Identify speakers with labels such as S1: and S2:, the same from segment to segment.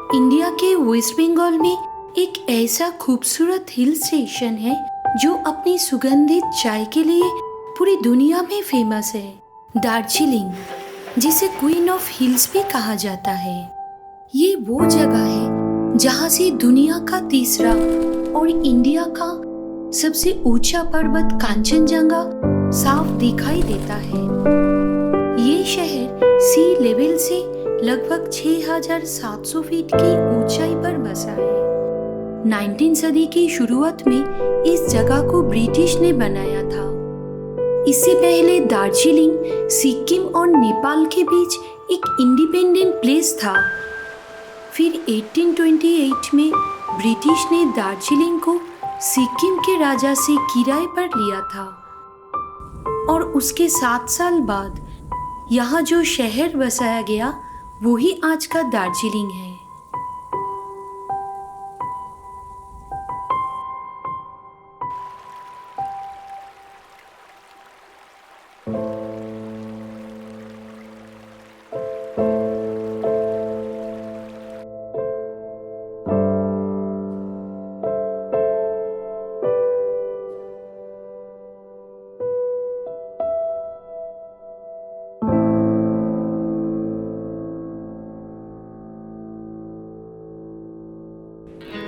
S1: India के waste Bengal में एक ऐसा खूबसूरत हिल स्टेशन है जो अपनी सुगंधित चाय के लिए पूरी दुनिया में फेमस है। दार्जिलिंग, जिसे क्वीन ऑफ हिल्स भी कहा जाता है, ये वो जगह है जहाँ से दुनिया का तीसरा और इंडिया का सबसे ऊंचा पर्वत कांचनजंगा साफ दिखाई देता है। ये शहर सी लेवल से लगभग 6,700 फीट की ऊंचाई पर बसा है। 19वीं सदी की शुरुआत में इस जगह को ब्रिटिश ने बनाया था। इससे पहले दार्जिलिंग सिक्किम और नेपाल के बीच एक इंडिपेंडेंट प्लेस था। फिर 1828 में ब्रिटिश ने दार्जिलिंग को सिक्किम के राजा से किराए पर लिया था और उसके 7 साल बाद यहाँ जो शहर बसाया गया वो ही आज का दार्जिलिंग है।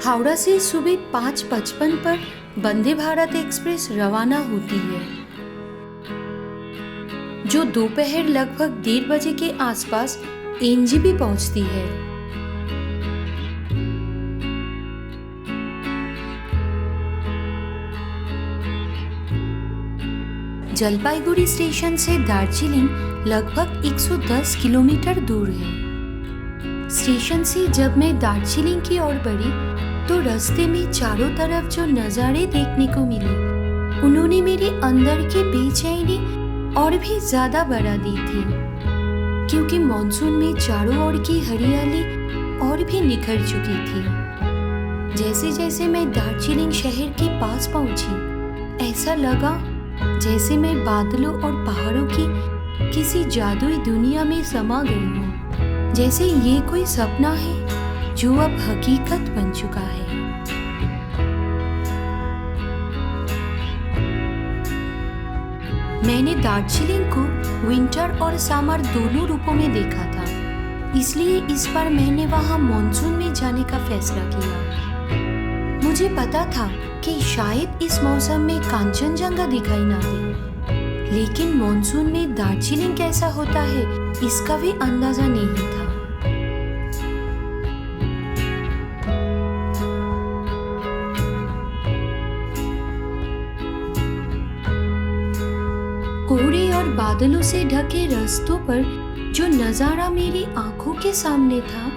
S1: हावड़ा से सुबह 5:55 पर वंदे भारत एक्सप्रेस रवाना होती है, जो दोपहर लगभग 1:30 बजे के आसपास एनजेपी पहुंचती है। जलपाईगुड़ी स्टेशन से दार्जिलिंग लगभग 110 किलोमीटर दूर है। स्टेशन से जब मैं दार्जिलिंग की ओर बढ़ी तो रास्ते में चारों तरफ जो नज़ारे देखने को मिले उन्होंने मेरे अंदर की बेचैनी और भी ज़्यादा बढ़ा दी थी, क्योंकि मॉनसून में चारों ओर की हरियाली और भी निखर चुकी थी। जैसे जैसे मैं दार्जिलिंग शहर के पास पहुंची, ऐसा लगा जैसे मैं बादलों और पहाड़ों की किसी जादुई दुनिया में समा गई हूँ, जैसे ये कोई सपना है जो अब हकीकत बन चुका है। मैंने दार्जिलिंग को विंटर और समर दोनों रूपों में देखा था, इसलिए इस बार मैंने वहां मॉनसून में जाने का फैसला किया। मुझे पता था कि शायद इस मौसम में कांचनजंगा दिखाई ना दे, लेकिन मॉनसून में दार्जिलिंग कैसा होता है इसका भी अंदाजा नहीं था। कोहरे और बादलों से ढके रास्तों पर जो नज़ारा मेरी आंखों के सामने था,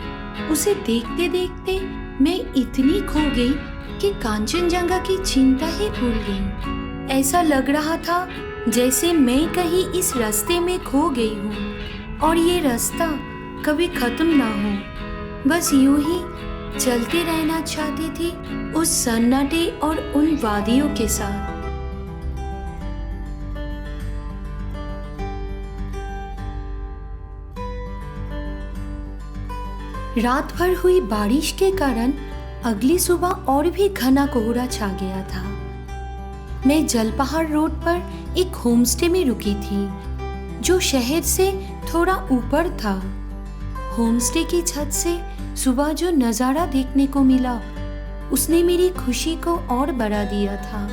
S1: उसे देखते देखते मैं इतनी खो गई कि कांचनजंगा की चिंता ही भूल गई। ऐसा लग रहा था जैसे मैं कहीं इस रास्ते में खो गई हूँ और ये रास्ता कभी खत्म ना हो। बस यूं ही चलते रहना चाहती थी उस सन्नाटे और उन वादियों के साथ। रात भर हुई बारिश के कारण अगली सुबह और भी घना कोहरा छा गया था। मैं जलपहाड़ रोड पर एक होमस्टे में रुकी थी, जो शहर से थोड़ा ऊपर था। होमस्टे की छत से सुबह जो नज़ारा देखने को मिला, उसने मेरी खुशी को और बढ़ा दिया था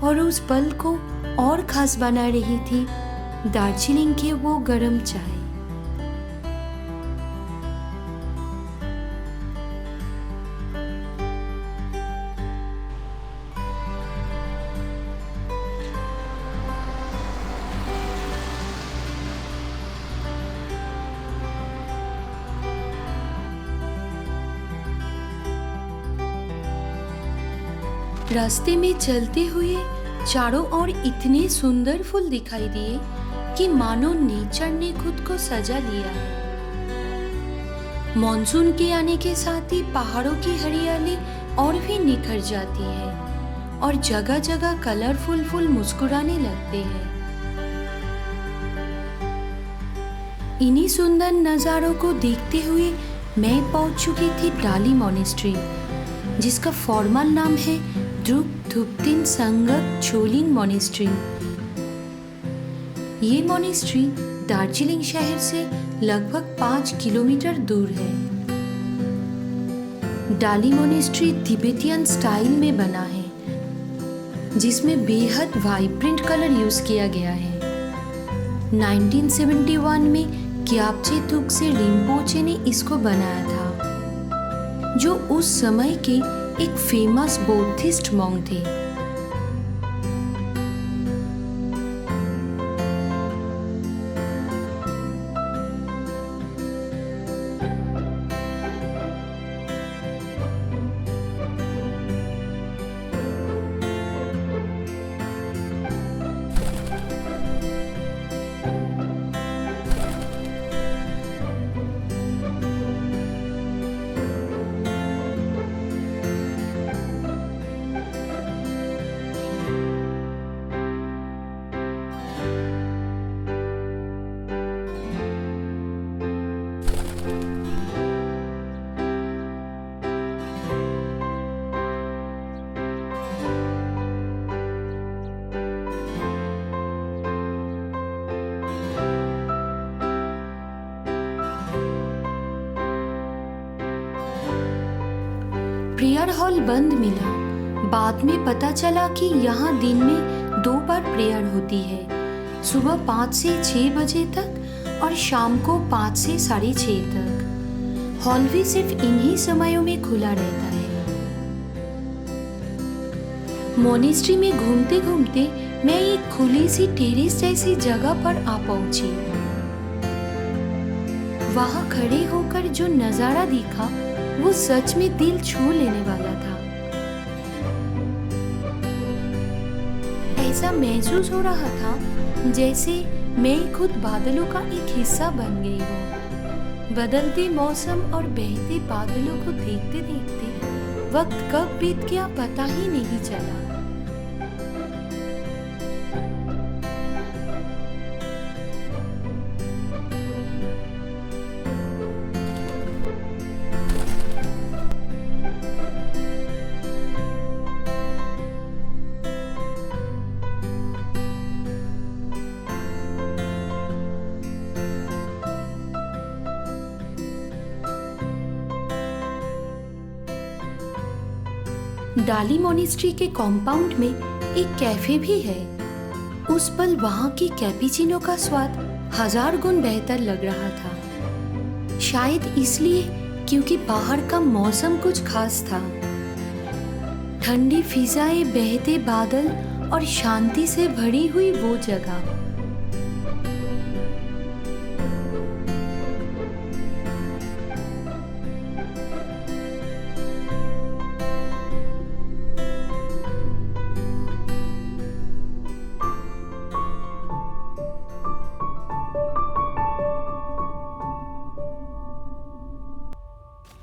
S1: और उस पल को और खास बना रही थी दार्जिलिंग की वो गर्म चाय। रास्ते में चलते हुए चारों ओर इतने सुंदर फूल दिखाई दिए कि मानो नेचर ने खुद को सजा लिया है। मॉनसून के आने के साथ ही पहाड़ों की हरियाली और भी निखर जाती है और जगह जगह कलरफुल फूल मुस्कुराने लगते हैं। इन्हीं सुंदर नज़ारों को देखते हुए मैं पहुंच चुकी थी डाली मॉनेस्ट्री, जिसका फॉर्मल नाम है द्रुक थुप्तिन संगक छोलिंग मॉनेस्ट्री। ये मॉनेस्ट्री दार्जिलिंग शहर से लगभग 5 किलोमीटर दूर है। डाली मॉनेस्ट्री तिब्बतियन स्टाइल में बना है, जिसमें बेहद वाइब्रेंट कलर यूज किया गया है। 1971 में ग्याब्चे तुगसे रिम्पोचे ने इसको बनाया था, जो उस समय के एक फेमस बौद्धिस्ट मॉन्क थे। प्रेयर हॉल बंद मिला। बाद में पता चला कि यहाँ दिन में 2 बार प्रेयर होती है, सुबह 5 से 6 बजे तक और शाम को 5 से 6:30 तक। हॉल भी सिर्फ इन्हीं समयों में खुला रहता है। मोनेस्ट्री में घूमते घूमते मैं एक खुली सी टेरेस जैसी जगह पर आ पहुंची। वहां खड़े होकर जो नजारा दिखा वो सच में दिल छू लेने वाला था। ऐसा महसूस हो रहा था जैसे मैं खुद बादलों का एक हिस्सा बन गई हूँ। बदलते मौसम और बहते बादलों को देखते देखते वक्त कब बीत गया पता ही नहीं चला। डाली मॉनेस्ट्री के कॉम्पाउंड में एक कैफे भी है। उस पल वहां की कैपुचिनो का स्वाद 1000 गुण बेहतर लग रहा था। शायद इसलिए क्योंकि बाहर का मौसम कुछ खास था। ठंडी फिजाएं, बहते बादल और शांति से भरी हुई वो जगह।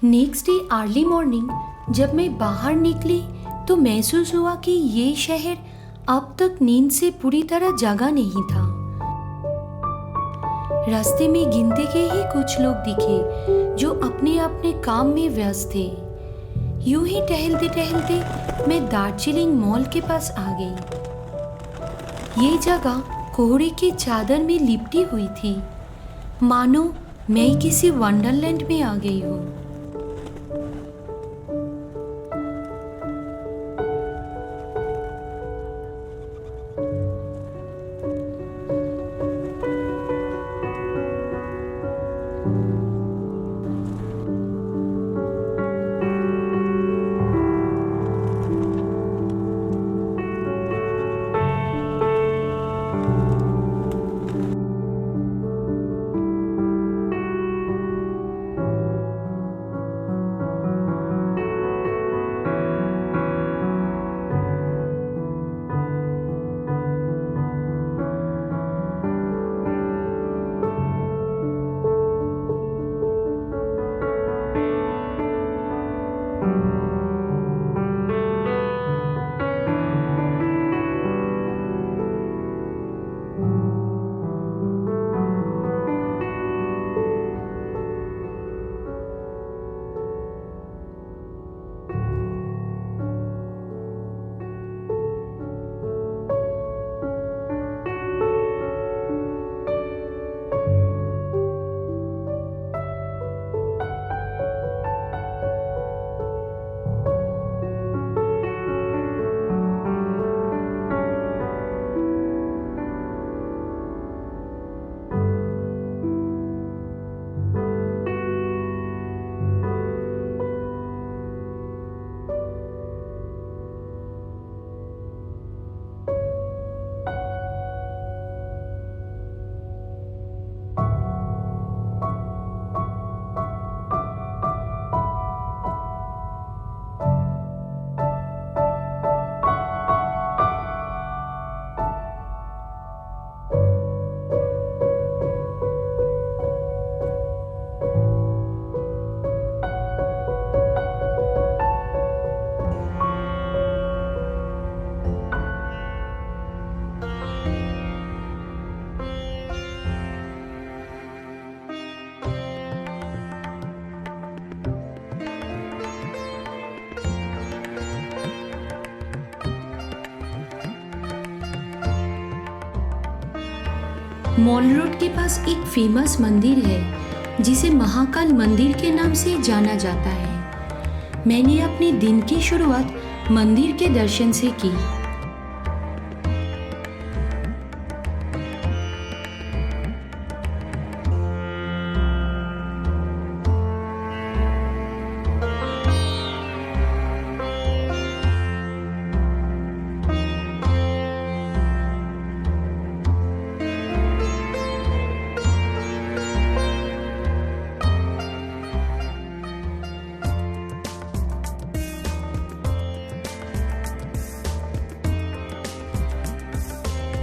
S1: नेक्स्ट डे अर्ली मॉर्निंग जब मैं बाहर निकली तो महसूस हुआ कि ये शहर अब तक नींद से पूरी तरह जागा नहीं था। रास्ते में गिनती के ही कुछ लोग दिखे जो अपने अपने काम में व्यस्त थे। यूं ही टहलते टहलते मैं दार्जिलिंग मॉल के पास आ गई। ये जगह कोहरे की चादर में लिपटी हुई थी, मानो मैं किसी वंडरलैंड में आ गई हूँ। मॉल रोड के पास एक फेमस मंदिर है जिसे महाकाल मंदिर के नाम से जाना जाता है। मैंने अपने दिन की शुरुआत मंदिर के दर्शन से की।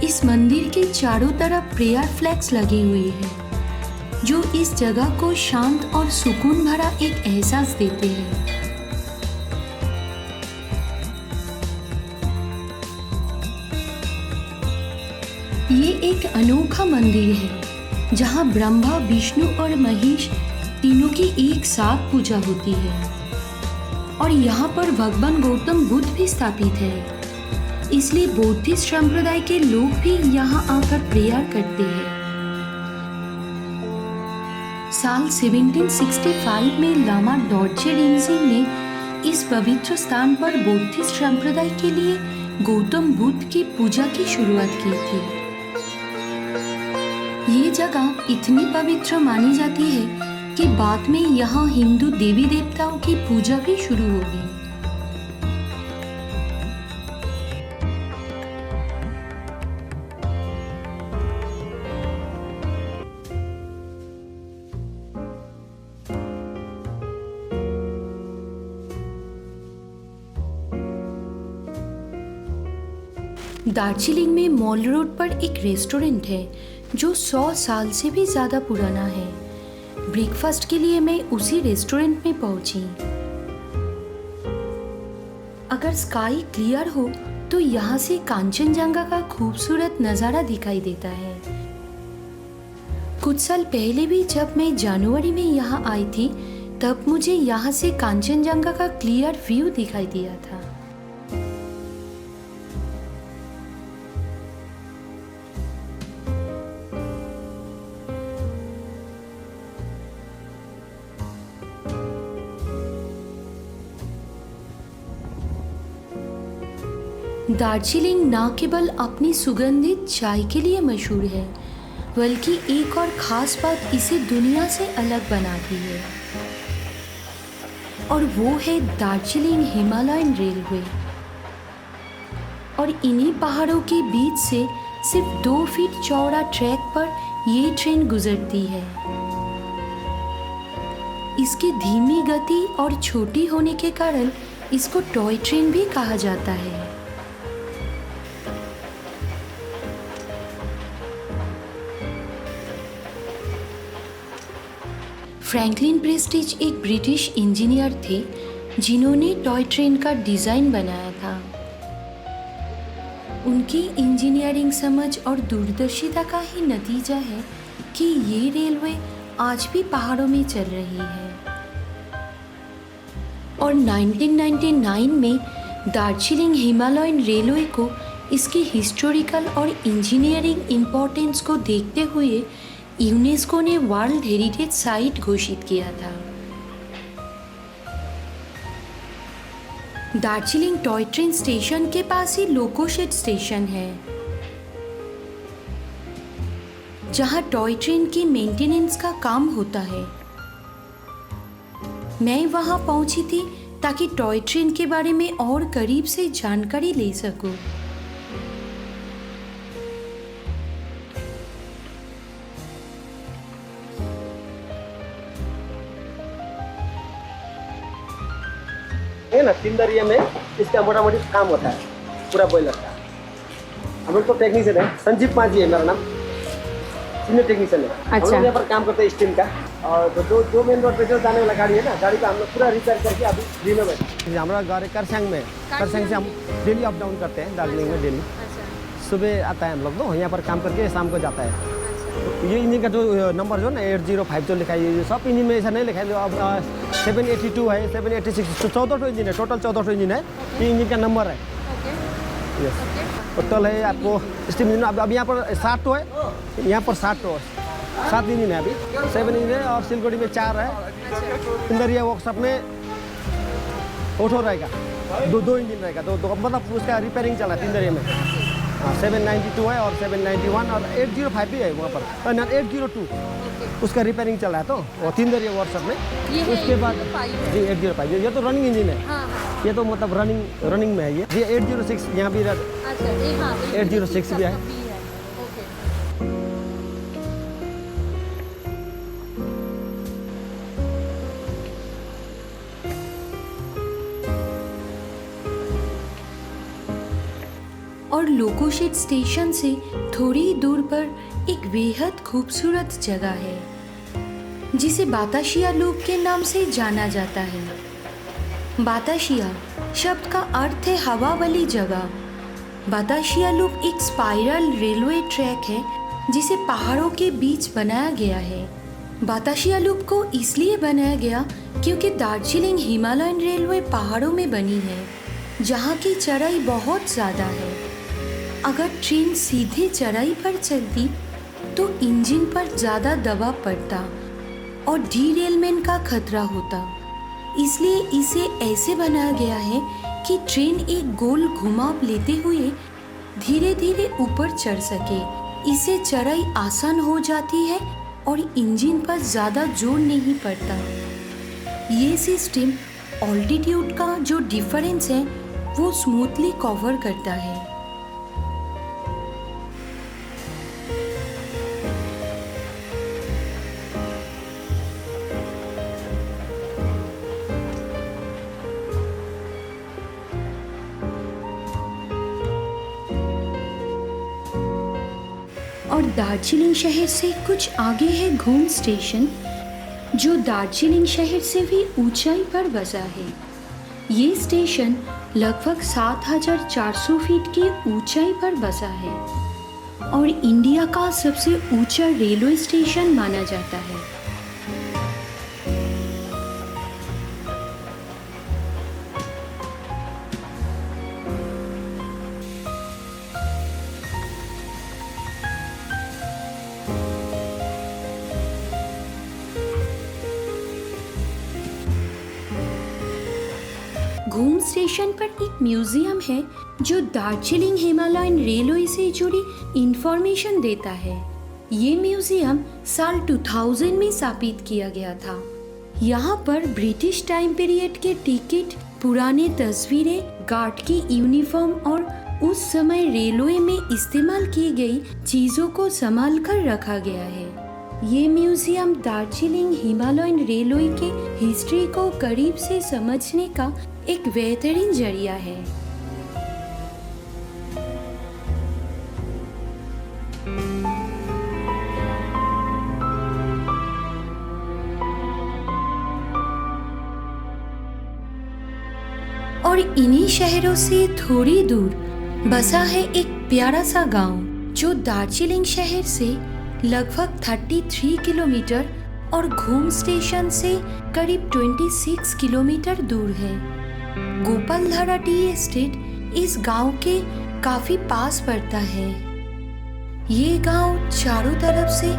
S1: इस मंदिर के चारों तरफ प्रेयर फ्लैग्स लगे हुए हैं जो इस जगह को शांत और सुकून भरा एक एहसास देते हैं। ये एक अनोखा मंदिर है जहां ब्रह्मा, विष्णु और महेश तीनों की एक साथ पूजा होती है और यहाँ पर भगवान गौतम बुद्ध भी स्थापित है। इसलिए बौद्धिस्ट संप्रदाय के लोग भी यहाँ आकर प्रेयर करते हैं। साल 1765 में लामा डोरजे रिंगजिंग ने इस पवित्र स्थान पर बौद्धिस्ट संप्रदाय के लिए गौतम बुद्ध की पूजा की शुरुआत की थी। ये जगह इतनी पवित्र मानी जाती है कि बाद में यहाँ हिंदू देवी देवताओं की पूजा भी शुरू होगी। दार्जिलिंग में मॉल रोड पर एक रेस्टोरेंट है जो 100 साल से भी ज़्यादा पुराना है। ब्रेकफास्ट के लिए मैं उसी रेस्टोरेंट में पहुंची। अगर स्काई क्लियर हो तो यहाँ से कांचनजंगा का खूबसूरत नज़ारा दिखाई देता है। कुछ साल पहले भी जब मैं जनवरी में यहाँ आई थी तब मुझे यहाँ से कांचनजंगा का क्लियर व्यू दिखाई दिया था। दार्जिलिंग न केवल अपनी सुगंधित चाय के लिए मशहूर है बल्कि एक और ख़ास बात इसे दुनिया से अलग बनाती है और वो है दार्जिलिंग हिमालयन रेलवे। और इन्हीं पहाड़ों के बीच से सिर्फ 2 फीट चौड़ा ट्रैक पर ये ट्रेन गुजरती है। इसकी धीमी गति और छोटी होने के कारण इसको टॉय ट्रेन भी कहा जाता है। फ्रैंकलिन प्रेस्टिज एक ब्रिटिश इंजीनियर थे जिन्होंने टॉय ट्रेन का डिज़ाइन बनाया था। उनकी इंजीनियरिंग समझ और दूरदर्शिता का ही नतीजा है कि ये रेलवे आज भी पहाड़ों में चल रही है। और 1999 में दार्जिलिंग हिमालयन रेलवे को इसकी हिस्टोरिकल और इंजीनियरिंग इम्पोर्टेंस को देखते हुए यूनेस्को ने वर्ल्ड हेरिटेज साइट घोषित किया था। दार्जिलिंग टॉय ट्रेन स्टेशन के पास ही लोकोशेड स्टेशन है जहां टॉय ट्रेन की मेंटेनेंस का काम होता है। मैं वहां पहुंची थी ताकि टॉय ट्रेन के बारे में और करीब से जानकारी ले सकूं।
S2: है ना, 3 दरिया में इसका मोटा मोटी काम होता है पूरा बॉयलर का। हम लोग तो टेक्नीशियन है, संजीव पाजी है मेरा नाम, सीनियर टेक्नीशियन है। हम लोग यहाँ पर काम करते हैं स्टील का। और तो जो मेन रोड पे जो जाने वाला गाड़ी है ना, गाड़ी का हम लोग पूरा रिपेयर करके अभी फ्री में बैठे। हमारा गाड़ी करसंग में, करसंग से हम डेली अप डाउन करते हैं दार्जिलिंग में। डेली सुबह आता है हम लोग तो यहाँ पर काम करके शाम को जाता है। ये इंजन का जो नंबर जो ना 805 जो लिखा है, ये सब इंजन में ऐसा नहीं लिखा है। अब 782 है, 786, 14 इंजन है, टोटल 14 इंजन है। ये इंजन का नंबर है। यस।
S3: ओके।
S2: टोटल है आपको स्टीम इंजन अब यहाँ पर 7 टो है, यहाँ पर 7 टो है, 7 इंजन है अभी, 7 इंजन है और सिलगुड़ी में 4 है। इधर ये वर्कशॉप में ऑटो रहेगा, दो इंजन रहेगा, दो मतलब उसका रिपेयरिंग चला है तिंदरिया में। हाँ 792 है और 791 और 805 भी है वहाँ पर, ना 802 उसका रिपेयरिंग चला है तो वो तिंदरिया वर्कशॉप में।
S3: ये है
S2: उसके बाद
S3: 805
S2: जी 805 ये तो रनिंग इंजन है,
S3: हाँ हाँ।
S2: ये तो मतलब रनिंग में है ये 806 यहाँ भी
S3: अच्छा ये हाँ
S2: 806 भी है।
S3: ओके।
S1: और लोकोशेड स्टेशन से थोड़ी ही दूर पर एक बेहद खूबसूरत जगह है जिसे बाताशिया लूप के नाम से जाना जाता है। बाताशिया शब्द का अर्थ है हवा वाली जगह। बाताशिया लूप एक स्पाइरल रेलवे ट्रैक है जिसे पहाड़ों के बीच बनाया गया है। बाताशिया लूप को इसलिए बनाया गया क्योंकि दार्जिलिंग हिमालयन रेलवे पहाड़ों में बनी है जहाँ की चढ़ाई बहुत ज़्यादा है। अगर ट्रेन सीधे चढ़ाई पर चलती तो इंजन पर ज़्यादा दबाव पड़ता और डीरेलमेंट का खतरा होता, इसलिए इसे ऐसे बनाया गया है कि ट्रेन एक गोल घुमाव लेते हुए धीरे धीरे ऊपर चढ़ सके। इससे चढ़ाई आसान हो जाती है और इंजन पर ज़्यादा जोर नहीं पड़ता। ये सिस्टम ऑल्टीट्यूड का जो डिफरेंस है वो स्मूथली कवर करता है। और दार्जिलिंग शहर से कुछ आगे है घूम स्टेशन जो दार्जिलिंग शहर से भी ऊंचाई पर बसा है। ये स्टेशन लगभग 7,400 फीट की ऊंचाई पर बसा है और इंडिया का सबसे ऊंचा रेलवे स्टेशन माना जाता है। घूम स्टेशन पर एक म्यूजियम है जो दार्जिलिंग हिमालयन रेलवे से जुड़ी इंफॉर्मेशन देता है। ये म्यूजियम साल 2000 में स्थापित किया गया था। यहाँ पर ब्रिटिश टाइम पीरियड के टिकट, पुराने तस्वीरें, गार्ड की यूनिफॉर्म और उस समय रेलवे में इस्तेमाल की गई चीजों को संभाल कर रखा गया है। ये म्यूजियम दार्जिलिंग हिमालयन रेलवे के हिस्ट्री को करीब से समझने का एक बेहतरीन जरिया है। और इन्हीं शहरों से थोड़ी दूर बसा है एक प्यारा सा गांव जो दार्जिलिंग शहर से लगभग 33 किलोमीटर और घूम स्टेशन से करीब 26 किलोमीटर दूर है। गोपालधारा टी एस्टेट इस गांव के काफी पास पड़ता है। ये गांव चारों तरफ से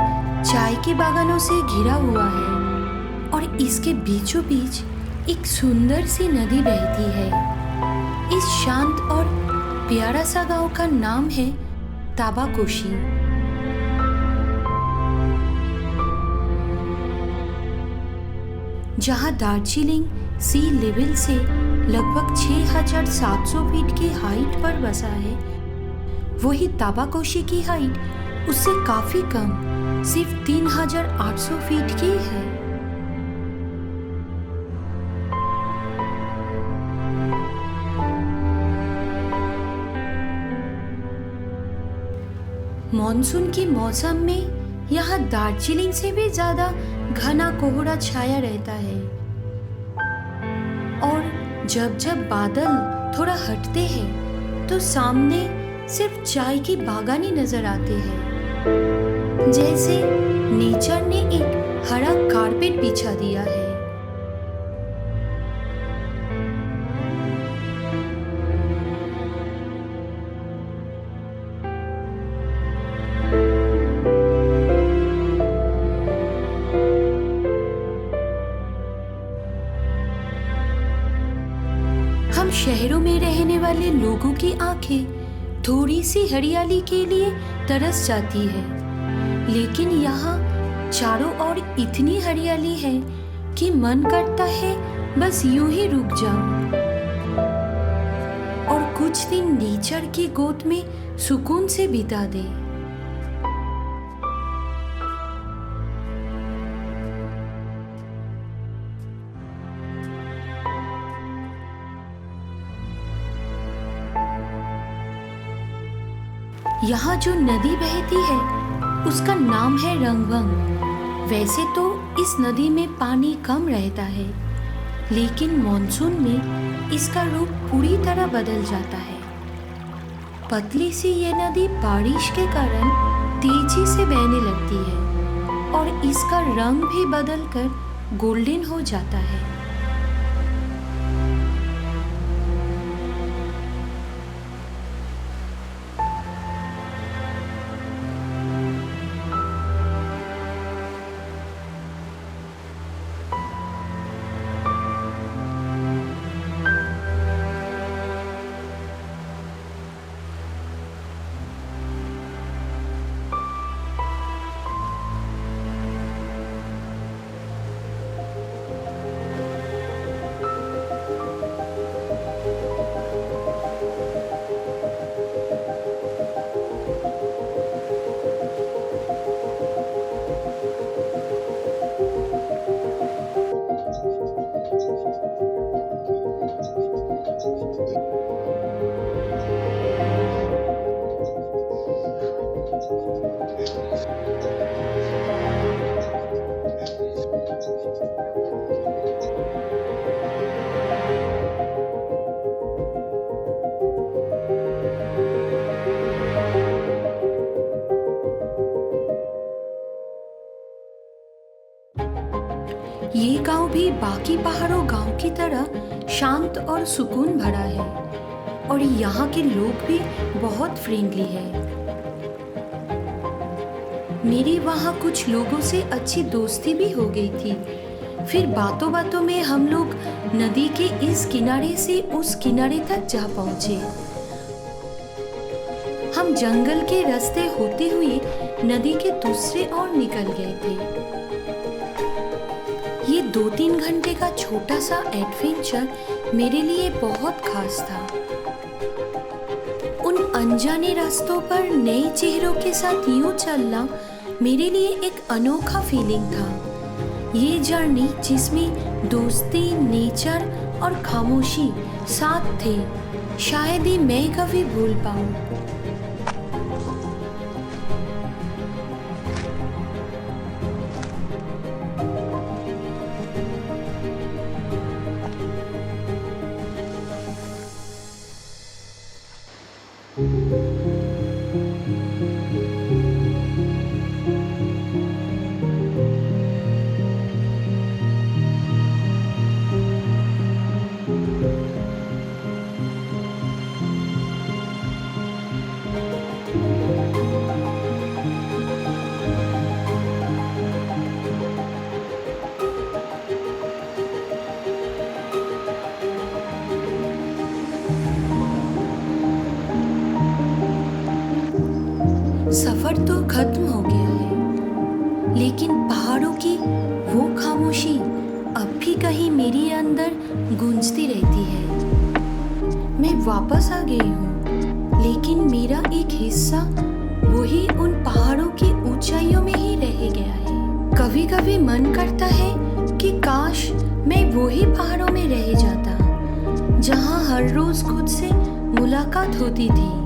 S1: चाय के बागानों से घिरा हुआ है और इसके बीचों बीच एक सुंदर सी नदी बहती है। इस शांत और प्यारा सा गांव का नाम है ताबाकोशी। जहां दार्जिलिंग सी लेवल से लगभग 6,700 फीट की हाइट पर बसा है, वही ताबाकोशी की हाइट उससे काफी कम, सिर्फ 3,800 फीट की है। मॉनसून के मौसम में यहाँ दार्जिलिंग से भी ज्यादा घना कोहरा छाया रहता है और जब जब बादल थोड़ा हटते हैं तो सामने सिर्फ चाय की बागानें नजर आते हैं, जैसे नेचर ने एक हरा कारपेट बिछा दिया है। हम शहरों में रहने वाले लोगों की आंखें थोड़ी सी हरियाली के लिए तरस जाती है, लेकिन यहाँ चारों ओर इतनी हरियाली है कि मन करता है बस यूं ही रुक जाऊं और कुछ दिन नेचर की गोद में सुकून से बिता दे। यहाँ जो नदी बहती है उसका नाम है रंगवंग। वैसे तो इस नदी में पानी कम रहता है, लेकिन मॉनसून में इसका रूप पूरी तरह बदल जाता है। पतली सी ये नदी बारिश के कारण तेजी से बहने लगती है और इसका रंग भी बदलकर गोल्डन हो जाता है। ये गांव भी बाकी पहाड़ों गांव की तरह शांत और सुकून भरा है और यहाँ के लोग भी बहुत फ्रेंडली है। मेरी वहाँ कुछ लोगों से अच्छी दोस्ती भी हो गई थी। फिर बातों बातों में हम लोग नदी के इस किनारे से उस किनारे तक जा पहुँचे। हम जंगल के रास्ते होते हुए नदी के दूसरे ओर निकल गए थे। ये 2-3 घंटे का छोटा सा एडवेंचर मेरे लिए बहुत खास था। उन अनजाने रास्तों पर नए चेहरों के साथ यूं चलना मेरे लिए एक अनोखा फीलिंग था। ये जर्नी जिसमें दोस्ती, नेचर और खामोशी साथ थे, शायद ही मैं कभी भूल पाऊं। सफर तो खत्म हो गया है, लेकिन पहाड़ों की वो खामोशी अब भी कहीं मेरे अंदर गूंजती रहती है। मैं वापस आ गई हूँ, लेकिन मेरा एक हिस्सा वही उन पहाड़ों की ऊंचाइयों में ही रह गया है। कभी कभी मन करता है कि काश मैं वही पहाड़ों में रह जाता, जहाँ हर रोज खुद से मुलाकात होती थी।